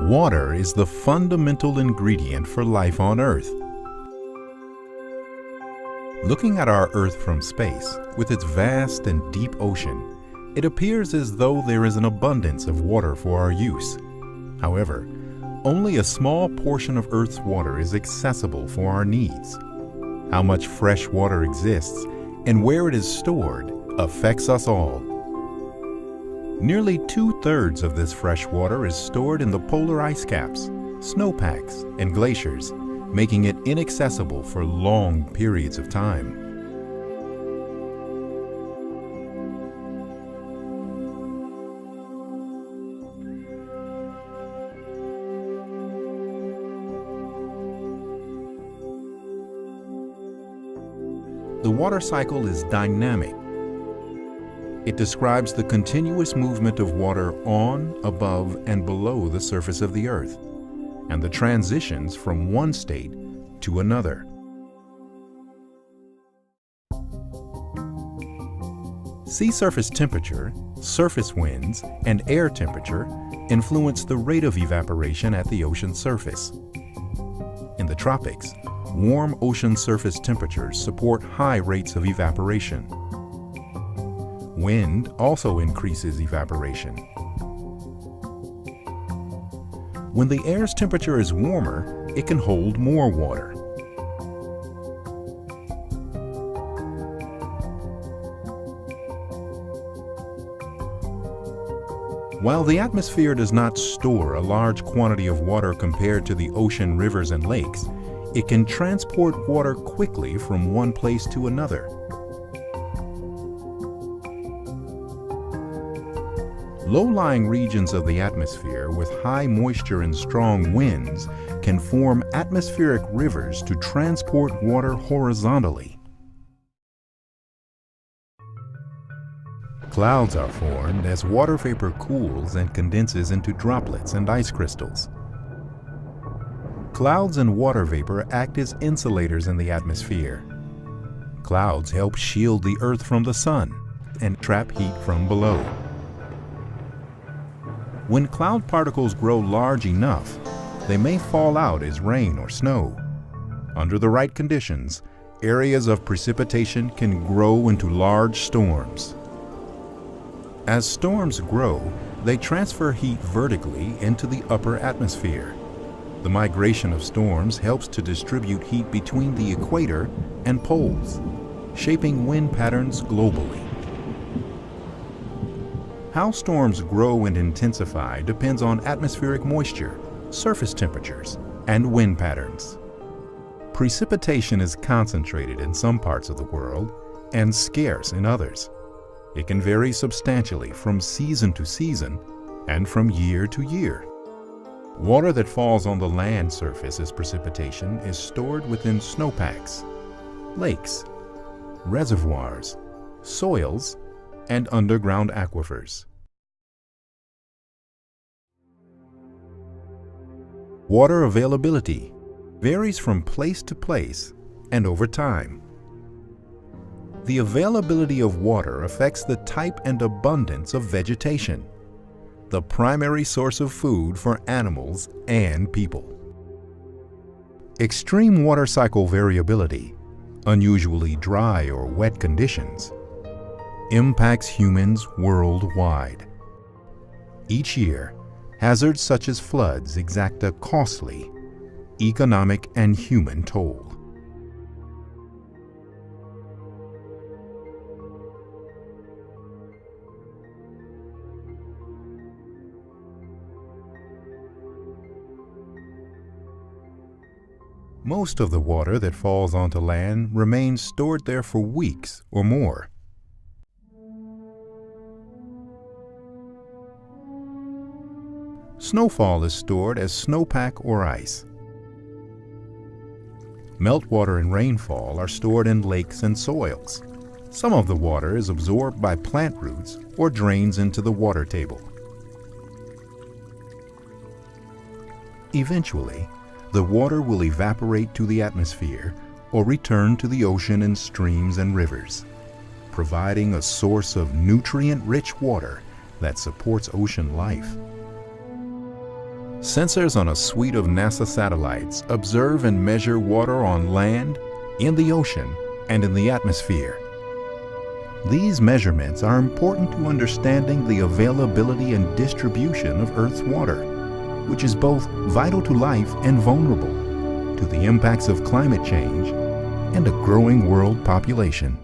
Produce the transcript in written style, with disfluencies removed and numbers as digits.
Water is the fundamental ingredient for life on Earth. Looking at our Earth from space, with its vast and deep ocean, it appears as though there is an abundance of water for our use. However, only a small portion of Earth's water is accessible for our needs. How much fresh water exists and where it is stored affects us all. Nearly 2/3 of this fresh water is stored in the polar ice caps, snowpacks, and glaciers, making it inaccessible for long periods of time. The water cycle is dynamic. It describes the continuous movement of water on, above, and below the surface of the Earth, and the transitions from one state to another. Sea surface temperature, surface winds, and air temperature influence the rate of evaporation at the ocean surface. In the tropics, warm ocean surface temperatures support high rates of evaporation. Wind also increases evaporation. When the air's temperature is warmer, it can hold more water. While the atmosphere does not store a large quantity of water compared to the ocean, rivers, and lakes, it can transport water quickly from one place to another. Low-lying regions of the atmosphere with high moisture and strong winds can form atmospheric rivers to transport water horizontally. Clouds are formed as water vapor cools and condenses into droplets and ice crystals. Clouds and water vapor act as insulators in the atmosphere. Clouds help shield the Earth from the sun and trap heat from below. When cloud particles grow large enough, they may fall out as rain or snow. Under the right conditions, areas of precipitation can grow into large storms. As storms grow, they transfer heat vertically into the upper atmosphere. The migration of storms helps to distribute heat between the equator and poles, shaping wind patterns globally. How storms grow and intensify depends on atmospheric moisture, surface temperatures, and wind patterns. Precipitation is concentrated in some parts of the world and scarce in others. It can vary substantially from season to season and from year to year. Water that falls on the land surface as precipitation is stored within snowpacks, lakes, reservoirs, soils, and underground aquifers. Water availability varies from place to place and over time. The availability of water affects the type and abundance of vegetation, the primary source of food for animals and people. Extreme water cycle variability, unusually dry or wet conditions, impacts humans worldwide. Each year, hazards such as floods exact a costly economic and human toll. Most of the water that falls onto land remains stored there for weeks or more. Snowfall is stored as snowpack or ice. Meltwater and rainfall are stored in lakes and soils. Some of the water is absorbed by plant roots or drains into the water table. Eventually, the water will evaporate to the atmosphere or return to the ocean in streams and rivers, providing a source of nutrient-rich water that supports ocean life. Sensors on a suite of NASA satellites observe and measure water on land, in the ocean, and in the atmosphere. These measurements are important to understanding the availability and distribution of Earth's water, which is both vital to life and vulnerable to the impacts of climate change and a growing world population.